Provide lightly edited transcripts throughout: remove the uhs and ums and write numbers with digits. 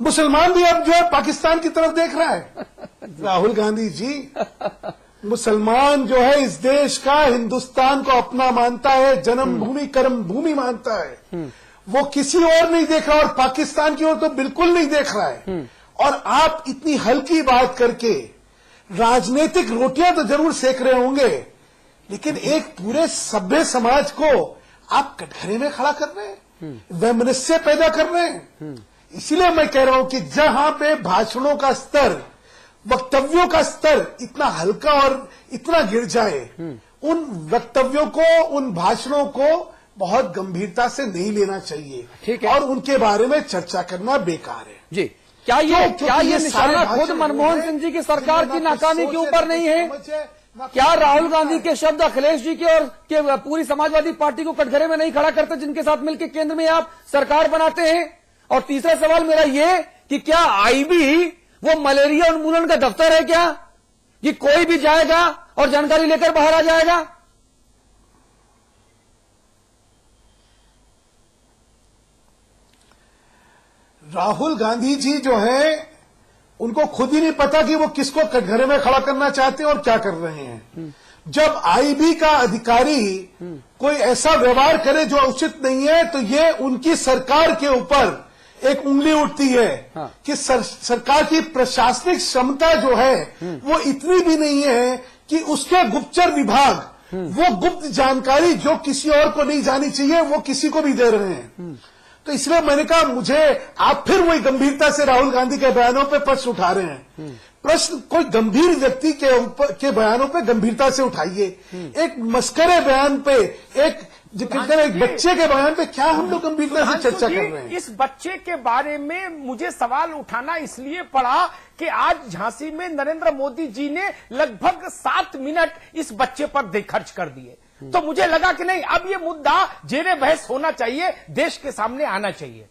मुसलमान भी अब जो है पाकिस्तान की तरफ देख रहा है। राहुल गांधी जी, मुसलमान जो है इस देश का, हिंदुस्तान को अपना मानता है, जन्मभूमि कर्म भूमि मानता है। वो किसी और नहीं देख रहा, और पाकिस्तान की ओर तो बिल्कुल नहीं देख रहा है। और आप इतनी हल्की बात करके राजनीतिक रोटियां तो जरूर सेक रहे होंगे, लेकिन एक पूरे सभ्य समाज को आप कटघरे में खड़ा कर रहे हैं, वैमनस्य पैदा कर रहे हैं। इसीलिए मैं कह रहा हूं कि जहां पे भाषणों का स्तर, वक्तव्यों का स्तर इतना हल्का और इतना गिर जाए, उन वक्तव्यों को, उन भाषणों को बहुत गंभीरता से नहीं लेना चाहिए। ठीक है। और उनके बारे में चर्चा करना बेकार है जी। क्या ये निशाना खुद मनमोहन सिंह जी की सरकार की नाकामी के ऊपर नहीं है? क्या राहुल गांधी के शब्द अखिलेश जी के और के पूरी समाजवादी पार्टी को कटघरे में नहीं खड़ा करते, जिनके साथ मिलकर केंद्र में आप सरकार बनाते हैं? और तीसरा सवाल मेरा ये कि क्या आईबी वो मलेरिया उन्मूलन का दफ्तर है क्या, कि कोई भी जाएगा और जानकारी लेकर बाहर आ जाएगा? राहुल गांधी जी जो है, उनको खुद ही नहीं पता कि वो किसको कटघरे में खड़ा करना चाहते हैं और क्या कर रहे हैं। जब आईबी का अधिकारी कोई ऐसा व्यवहार करे जो उचित नहीं है, तो ये उनकी सरकार के ऊपर एक उंगली उठती है। हाँ। कि सरकार की प्रशासनिक क्षमता जो है वो इतनी भी नहीं है कि उसके गुप्तचर विभाग वो गुप्त जानकारी जो किसी और को नहीं जानी चाहिए वो किसी को भी दे रहे हैं। तो इसलिए मैंने कहा, मुझे आप फिर वही गंभीरता से राहुल गांधी के बयानों पे प्रश्न उठा रहे हैं। प्रश्न कोई गंभीर व्यक्ति के बयानों पे गंभीरता से उठाइए। एक मस्करे बयान पे, एक बच्चे के बयान पे क्या हम लोग गंभीरता से चर्चा कर रहे हैं? इस बच्चे के बारे में मुझे सवाल उठाना इसलिए पड़ा कि आज झांसी में नरेंद्र मोदी जी ने लगभग 7 मिनट इस बच्चे पर खर्च कर दिए। तो मुझे लगा कि नहीं, अब ये मुद्दा जेरे बहस होना चाहिए, देश के सामने आना चाहिए।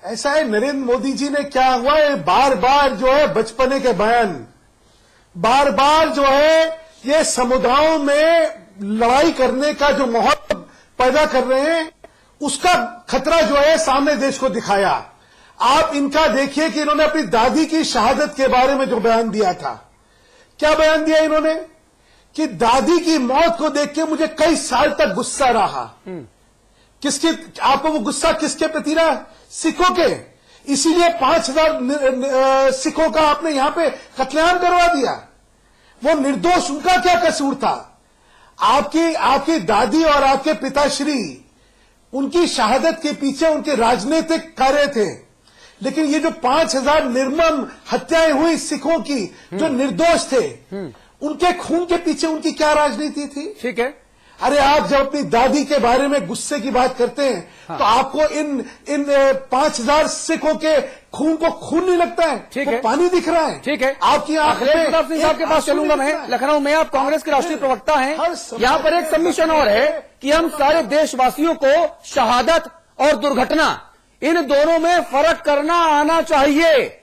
ऐसा है, नरेंद्र मोदी जी ने क्या हुआ है, बार बार जो है बचपने के बयान, बार बार जो है ये समुदायों में लड़ाई करने का जो माहौल पैदा कर रहे हैं, उसका खतरा जो है सामने देश को दिखाया। आप इनका देखिए कि इन्होंने अपनी दादी की शहादत के बारे में जो बयान दिया था, क्या बयान दिया इन्होंने कि दादी की मौत को देख के मुझे कई साल तक गुस्सा रहा। किसके, आपको वो गुस्सा किसके प्रति रहा? सिखों के। इसीलिए 5000 सिखों का आपने यहां पे कत्लेआम करवा दिया। वो निर्दोष, उनका क्या कसूर था? आपकी दादी और आपके पिताश्री, उनकी शहादत के पीछे उनके राजनीतिक कार्य थे। लेकिन ये जो 5000 निर्मम हत्याएं हुई सिखों की, जो निर्दोष थे, उनके खून के पीछे उनकी क्या राजनीति थी? ठीक है। अरे आप जब अपनी दादी के बारे में गुस्से की बात करते हैं, हाँ। तो आपको इन 5000 सिखों के खून को खून नहीं लगता है? ठीक है, पानी दिख रहा है। ठीक है। आपकी अखिलेश प्रताप सिंह साहब के पास चलूंगा मैं। लखनऊ में आप कांग्रेस के राष्ट्रीय प्रवक्ता हैं। यहाँ पर एक सबमिशन और है कि हम सारे देशवासियों को शहादत और दुर्घटना, इन दोनों में फर्क करना आना चाहिए।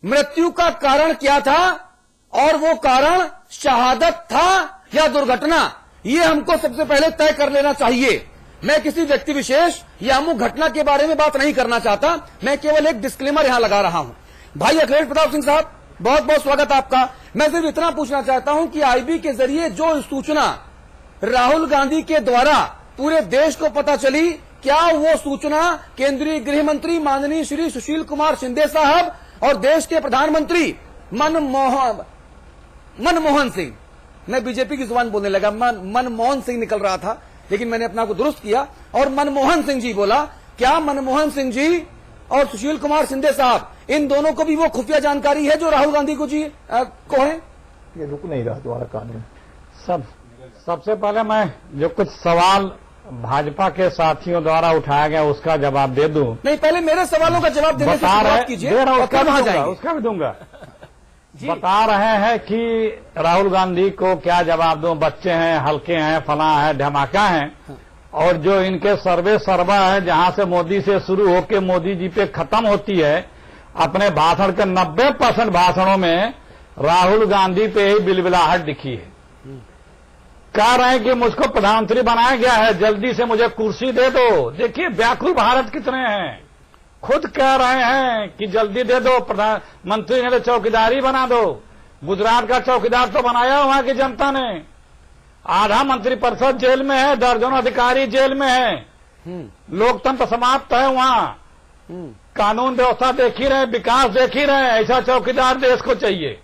मृत्यु का कारण क्या था और वो कारण शहादत था या दुर्घटना, ये हमको सबसे पहले तय कर लेना चाहिए। मैं किसी व्यक्ति विशेष या अमुक घटना के बारे में बात नहीं करना चाहता, मैं केवल एक डिस्क्लेमर यहां लगा रहा हूं। भाई अखिलेश प्रताप सिंह साहब, बहुत बहुत स्वागत आपका। मैं सिर्फ इतना पूछना चाहता हूं कि आईबी के जरिए जो सूचना राहुल गांधी के द्वारा पूरे देश को पता चली, क्या वो सूचना केंद्रीय गृह मंत्री माननीय श्री सुशील कुमार शिंदे साहब और देश के प्रधानमंत्री मनमोहन सिंह, मैं बीजेपी की जुबान बोलने लगा, मनमोहन सिंह निकल रहा था, लेकिन मैंने अपना को दुरुस्त किया और मनमोहन सिंह जी बोला, क्या मनमोहन सिंह जी और सुशील कुमार शिंदे साहब, इन दोनों को भी वो खुफिया जानकारी है जो राहुल गांधी को जी को है? ये रुक नहीं रहा तुम्हारा कानून। सबसे पहले मैं जो कुछ सवाल भाजपा के साथियों द्वारा उठाया गया उसका जवाब दे दूं। नहीं, पहले मेरे सवालों का जवाब देने से शुरुआत कीजिए, उसका भी दूंगा। बता रहे हैं कि राहुल गांधी को क्या जवाब दूं, बच्चे हैं, हल्के हैं, फला है, धमाका है, और जो इनके सर्वे सर्वा है जहां से मोदी से शुरू होकर मोदी जी पे खत्म होती है, अपने भाषण के 90% भाषणों में राहुल गांधी पे ही बिलबिलाहट दिखी है। कह रहे हैं कि मुझको प्रधानमंत्री बनाया गया है, जल्दी से मुझे कुर्सी दे दो। देखिए व्याकुल भारत कितने हैं, खुद कह रहे हैं कि जल्दी दे दो, प्रधानमंत्री ने तो चौकीदारी बना दो। गुजरात का चौकीदार तो बनाया वहां की जनता ने। आधा मंत्रिपरिषद जेल में है, दर्जनों अधिकारी जेल में है, लोकतंत्र समाप्त है वहां। कानून व्यवस्था देख ही रहे, विकास देख ही रहे, ऐसा चौकीदार देश को चाहिए।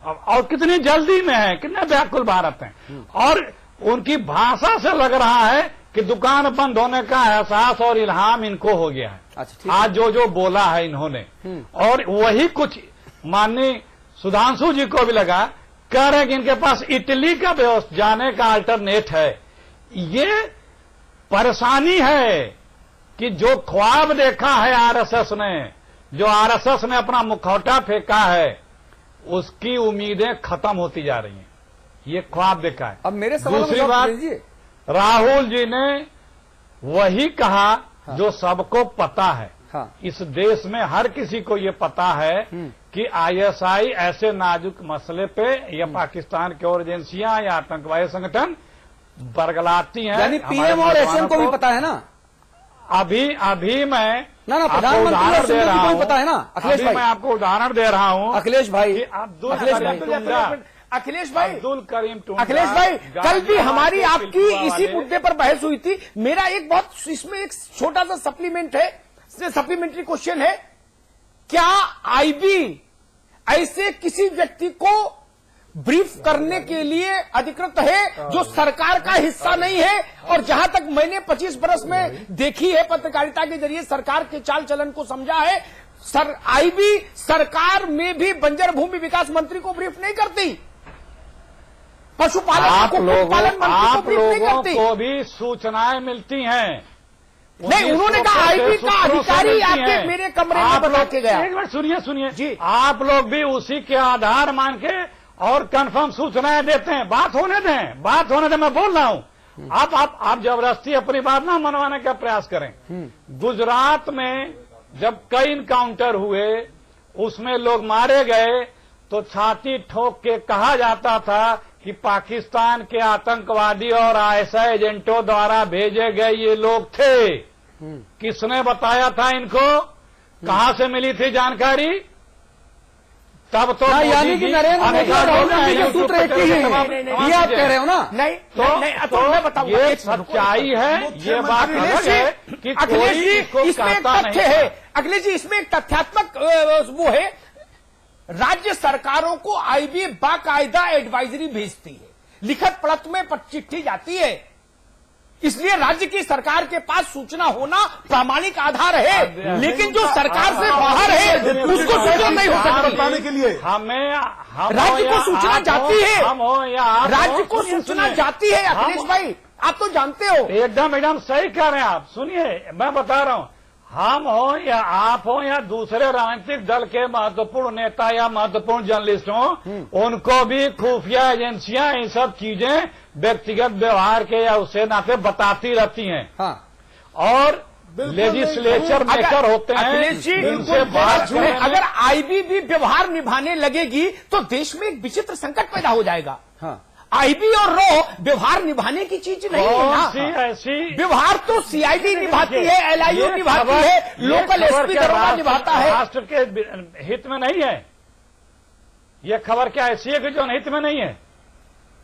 और कितनी जल्दी में है, कितने व्याकुल भारत हैं। और उनकी भाषा से लग रहा है कि दुकान बंद होने का एहसास और इल्हाम इनको हो गया है। अच्छा, आज जो बोला है इन्होंने, और वही कुछ माननीय सुधांशु जी को भी लगा, कह रहे हैं कि इनके पास इटली का व्यवस्था जाने का अल्टरनेट है। ये परेशानी है कि जो ख्वाब देखा है आरएसएस ने, जो आरएसएस ने अपना मुखौटा फेंका है, उसकी उम्मीदें खत्म होती जा रही हैं। ये ख्वाब देखा है। अब मेरे सवाल दूसरी बात, राहुल जी ने वही कहा जो सबको पता है। हाँ। इस देश में हर किसी को ये पता है कि आईएसआई ऐसे नाजुक मसले पे या पाकिस्तान की और एजेंसियां या आतंकवादी संगठन बरगलाती हैं। यानी पीएम और एसएम को भी पता है ना। अभी मैं ना आपको उदाहरण दे रहा हूँ, पता है ना अखिलेश भाई। मैं आपको उदाहरण दे रहा हूँ अखिलेश भाई, अखिलेश भाई, अब्दुल करीम टुंडा, अखिलेश भाई, कल भी हमारी आपकी इसी मुद्दे पर बहस हुई थी। मेरा एक बहुत इसमें एक छोटा सा सप्लीमेंट है, सप्लीमेंट्री क्वेश्चन है, क्या आईबी ऐसे किसी व्यक्ति को ब्रीफ करने के लिए अधिकृत है जो सरकार का हिस्सा नहीं है? और जहां तक मैंने 25 बरस में देखी है पत्रकारिता के जरिए सरकार के चाल चलन को समझा है, आईबी सरकार में भी बंजर भूमि विकास मंत्री को ब्रीफ नहीं करती, पशुपालन कुक्कुटपालन मंत्री को ब्रीफ नहीं करती। को भी सूचनाएं मिलती हैं। नहीं, उन्होंने कहा आईबी का अधिकारी आपके मेरे कमरे में बता के गया। एक मिनट सुनिए जी, आप लोग भी उसी के आधार मान के और कंफर्म सूचनाएं देते हैं। बात होने दें, मैं बोल रहा हूं। आप जबरदस्ती अपनी बात ना मनवाने का प्रयास करें। गुजरात में जब कई इनकाउंटर हुए, उसमें लोग मारे गए, तो छाती ठोक के कहा जाता था कि पाकिस्तान के आतंकवादी और आईएसआई एजेंटों द्वारा भेजे गए ये लोग थे। किसने बताया था इनको? कहां से मिली थी जानकारी? तब तो यानी कि नरेंद्र मोदी और राहुल गांधी का सूत्र एक ही है, ये आप कह रहे हो ना? नहीं, तो मैं बताऊंगा, ये सच्चाई है, ये बात अलग है कि अखिलेश जी इसमें एक तथ्य है, अखिलेश जी इसमें एक तथ्यात्मक वो है, राज्य सरकारों को आईबी बाकायदा एडवाइजरी भेजती है, लिखत पढ़त में चिट्ठी जाती है, इसलिए राज्य की सरकार के पास सूचना होना प्रामाणिक आधार है। लेकिन जो सरकार से बाहर है उसको सूचना नहीं हो सकती। बताने के लिए राज्य को सूचना जाती है, राज्य को सूचना जाती है। अखिलेश भाई आप तो जानते हो। एकदम सही कह रहे हैं आप। सुनिए, मैं बता रहा हूं, हम हो या आप हो या दूसरे राजनीतिक दल के महत्वपूर्ण नेता या महत्वपूर्ण जर्नलिस्ट हो, उनको भी खुफिया एजेंसियां ये सब चीजें व्यक्तिगत व्यवहार के या उसे नाते बताती रहती हैं। हाँ। और लेजिस्लेचर मेकर होते हैं। अखिलेश जी, अगर आईबी भी व्यवहार निभाने लगेगी तो देश में एक विचित्र संकट पैदा हो जाएगा। हाँ। आईबी और रॉ व्यवहार निभाने की चीज नहीं है ना। ऐसी व्यवहार तो सीआईडी निभाती है, एलआईयू निभाती है, लोकल एसपी दरोगा निभाता है। राष्ट्र के हित में नहीं है ये खबर। क्या ऐसी है कि जो हित में नहीं है?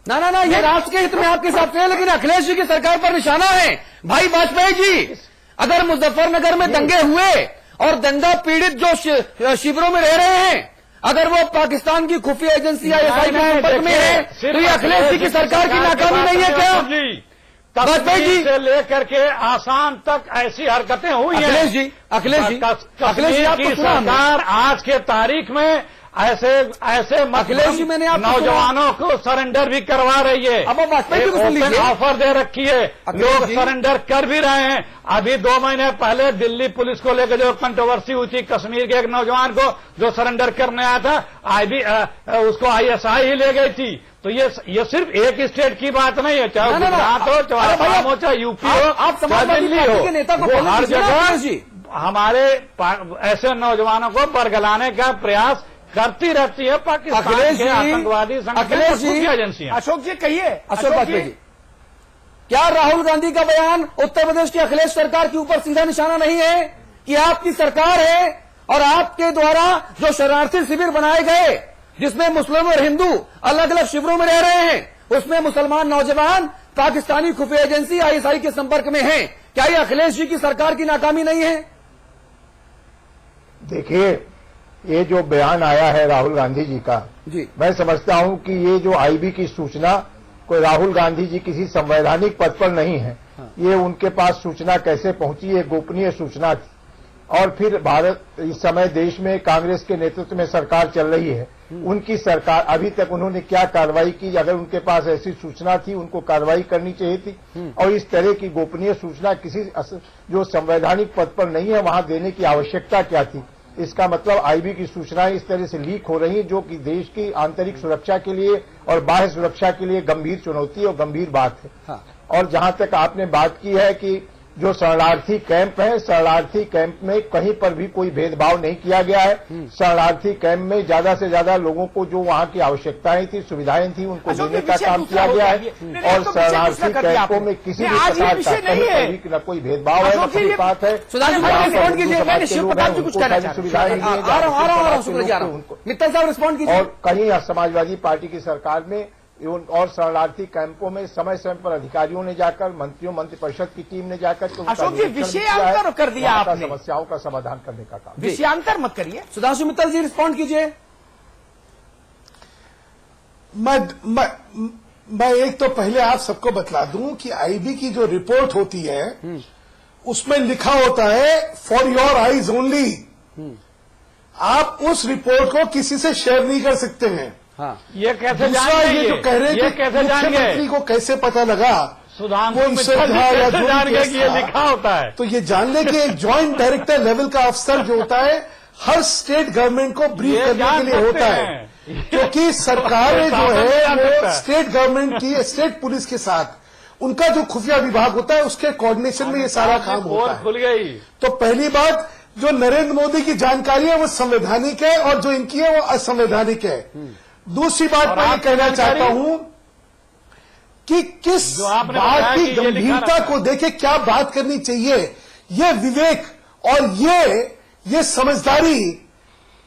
ना, ये राष्ट्र के हित में आपके हिसाब से है, लेकिन अखिलेश जी की सरकार पर निशाना है। भाई वाजपेयी जी, अगर मुजफ्फरनगर में दंगे हुए और दंगा पीड़ित जो शिविरों में रह रहे हैं, अगर वो पाकिस्तान की खुफिया एजेंसी आईएसआई के संपर्क में है, तो ये अखिलेश जी की सरकार की नाकामी नहीं है क्या? वाजपेयी जी से लेकर के आसाम तक ऐसी हरकतें हुई हैं। अखिलेश जी की सरकार आज के तारीख में ऐसे अखिलेश जी, मैंने आपको नौजवानों को सरेंडर भी करवा रही है। अब वाजपेयी जी ऑफर दे रखी है, लोग सरेंडर कर भी रहे हैं। अभी 2 महीने पहले दिल्ली पुलिस को लेकर जो कंट्रोवर्सी हुई थी, कश्मीर के एक नौजवान को जो सरेंडर करने आया था, उसको आईएसआई ही ले गई थी। तो ये सिर्फ एक स्टेट की बात नहीं है, चाहे गुजरात हो, चाहे असम हो, चाहे यूपी हो, चाहे दिल्ली हो, हर जगह हमारे ऐसे नौजवानों को बरगलाने का प्रयास करती रहती है पाकिस्तान अखिलेश के जी, आतंकवादी संगठन अखिलेश और जी, खुफिया एजेंसियां। अशोक जी कहिए, अशोक वाजपेयी जी, क्या राहुल गांधी का बयान उत्तर प्रदेश की अखिलेश सरकार के ऊपर सीधा निशाना नहीं है कि आपकी सरकार है और आपके द्वारा जो शरणार्थी शिविर बनाए गए जिसमें मुस्लिम और हिंदू अलग अलग शिविरों में रह रहे हैं, उसमें मुसलमान नौजवान पाकिस्तानी खुफिया एजेंसी आईएसआई के संपर्क में हैं? क्या ये अखिलेश जी की सरकार की नाकामी नहीं है? देखिए, ये जो बयान आया है राहुल गांधी जी का, जी, मैं समझता हूं कि ये जो आईबी की सूचना कोई राहुल गांधी जी किसी संवैधानिक पद पर नहीं है। ये उनके पास सूचना कैसे पहुंची, ये गोपनीय सूचना थी। और फिर भारत इस समय देश में कांग्रेस के नेतृत्व में सरकार चल रही है, उनकी सरकार अभी तक उन्होंने क्या कार्रवाई की? अगर उनके पास ऐसी सूचना थी, उनको कार्रवाई करनी चाहिए थी। और इस तरह की गोपनीय सूचना किसी जो संवैधानिक पद पर नहीं है वहां देने की आवश्यकता क्या थी? इसका मतलब आईबी की सूचनाएं इस तरह से लीक हो रही जो कि देश की आंतरिक सुरक्षा के लिए और बाह्य सुरक्षा के लिए गंभीर चुनौती और गंभीर बात है। हाँ। और जहां तक आपने बात की है कि जो शरणार्थी कैंप है, शरणार्थी कैंप में कहीं पर भी कोई भेदभाव नहीं किया गया है। शरणार्थी कैंप में ज्यादा से ज्यादा लोगों को जो वहां की आवश्यकताएं थी, सुविधाएं थी, उनको देने का काम किया गया है। और शरणार्थी कैंपों में किसी भी प्रकार का कहीं न कोई भेदभाव है, न कोई बात है। मित्तल साहब रिस्पॉन्ड कीजिए। और कहीं समाजवादी पार्टी की सरकार में और शरणार्थी कैंपों में समय समय पर अधिकारियों ने जाकर, मंत्रियों मंत्रिपरिषद की टीम ने जाकर अशोक जी विषयांतर कर दिया आपने, समस्याओं का समाधान करने का काम। विषयांतर मत करिए। सुधांशु मित्तल जी रिस्पॉन्ड कीजिए। मैं एक तो पहले आप सबको बतला दूं कि आईबी की जो रिपोर्ट होती है उसमें लिखा होता है फॉर योर आईज ओनली। आप उस रिपोर्ट को किसी से शेयर नहीं कर सकते हैं। हाँ। ये कैसे दूसरा ये जो कह रहे थे कैसे जान मुख्यमंत्री को कैसे पता लगा सुधांशु वो मित्तल कैसे जान गए कि ये लिखा होता है? तो ये जान ले कि एक जॉइंट डायरेक्टर लेवल का अफसर जो होता है हर स्टेट गवर्नमेंट को ब्रीफ करने के लिए होता है, क्योंकि सरकारें जो है वो स्टेट गवर्नमेंट की स्टेट पुलिस के साथ उनका जो खुफिया विभाग होता है उसके कोऑर्डिनेशन में ये सारा काम होता है। खुल गई। तो पहली बात, जो नरेंद्र मोदी की जानकारी है वो संवैधानिक है और जो इनकी है वो असंवैधानिक है। दूसरी बात मैं ये कहना चाहता हूं कि किस बात की गंभीरता को देखे क्या बात करनी चाहिए, ये विवेक और ये समझदारी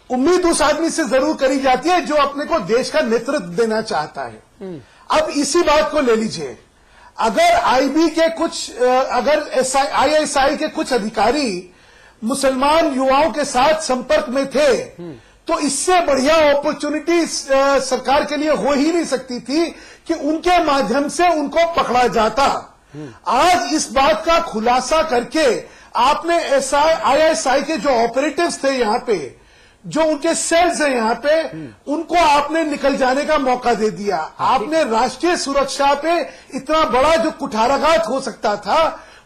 उम्मीद उस आदमी से जरूर करी जाती है जो अपने को देश का नेतृत्व देना चाहता है। अब इसी बात को ले लीजिए, अगर आईबी के कुछ अगर आईएसआई के कुछ अधिकारी मुसलमान युवाओं के साथ संपर्क में थे तो इससे बढ़िया अपॉर्चुनिटी सरकार के लिए हो ही नहीं सकती थी कि उनके माध्यम से उनको पकड़ा जाता। आज इस बात का खुलासा करके आपने आईएसआई के जो ऑपरेटिव्स थे यहाँ पे, जो उनके सेल्स हैं यहाँ पे, उनको आपने निकल जाने का मौका दे दिया। आपने राष्ट्रीय सुरक्षा पे इतना बड़ा जो कुठाराघात हो सकता था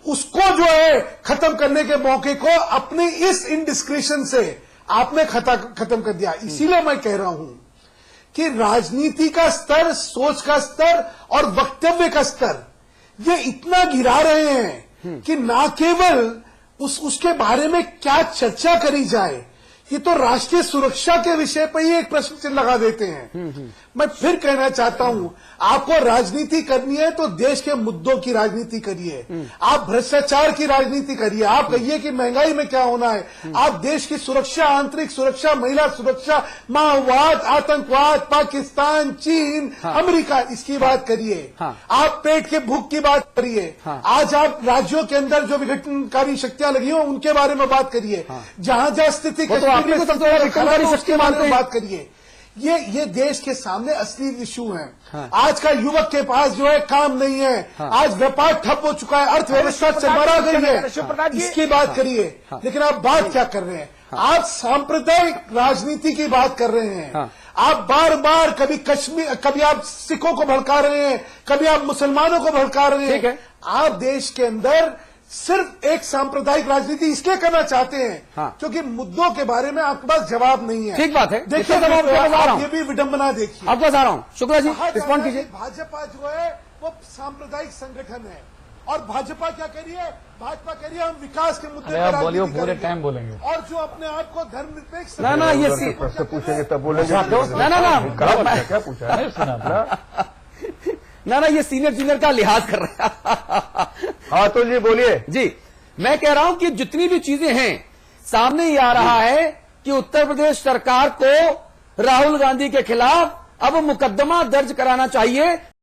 उसको जो है खत्म करने के मौके को अपनी इस इंडिस्क्रिशन से आपने खत्म कर दिया। इसीलिए मैं कह रहा हूं कि राजनीति का स्तर, सोच का स्तर और वक्तव्य का स्तर ये इतना गिरा रहे हैं कि ना केवल उसके बारे में क्या चर्चा करी जाए, ये तो राष्ट्रीय सुरक्षा के विषय पर ही एक प्रश्न चिन्ह लगा देते हैं। मैं फिर कहना चाहता हूं, आपको राजनीति करनी है तो देश के मुद्दों की राजनीति करिए। आप भ्रष्टाचार की राजनीति करिए। आप कहिए कि महंगाई में क्या होना है। आप देश की सुरक्षा, आंतरिक सुरक्षा, महिला सुरक्षा, माओवाद, आतंकवाद, पाकिस्तान, चीन, अमेरिका, इसकी बात करिए। आप पेट के भूख की बात करिए। आज आप राज्यों के अंदर जो विघटनकारी शक्तियां लगी हो उनके बारे में बात करिए। जहां जहां स्थिति बात करिए। ये देश के सामने असली इशू है। आज का युवक के पास जो है काम नहीं है। आज व्यापार ठप हो चुका है, अर्थव्यवस्था से मरा गई है, इसकी बात करिए। लेकिन आप बात क्या कर रहे हैं? आप सांप्रदायिक राजनीति की बात कर रहे हैं। आप बार बार कभी कश्मीर, कभी आप सिखों को भड़का रहे हैं, कभी आप मुसलमानों को भड़का रहे हैं। आप देश के अंदर सिर्फ एक सांप्रदायिक राजनीति इसलिए करना चाहते हैं क्योंकि मुद्दों के बारे में आपके पास जवाब नहीं है। ठीक बात है। देखिए, ये भी विडंबना देखिए। आपको बता रहा हूं, शुक्ला जी रिस्पॉन्ड कीजिए। भाजपा जो है वो सांप्रदायिक संगठन है और भाजपा क्या कह रही है? भाजपा कह रही है हम विकास के मुद्दे अरे पर आप बोलिए, राजनीति पूरे करेंगे। टाइम बोलेंगे। और जो अपने आप को धर्मनिरपेक्ष ना ना ये सी- प्रश्न पूछेंगे तब बोलेंगे। ना क्या पूछा? नहीं सुना था। ना ये सीनियर जूनियर का लिहाज कर रहा है। हाँ तो जी बोलिए। जी मैं कह रहा हूं कि जितनी भी चीजें हैं सामने ही आ रहा है कि उत्तर प्रदेश सरकार को राहुल गांधी के खिलाफ अब मुकदमा दर्ज कराना चाहिए।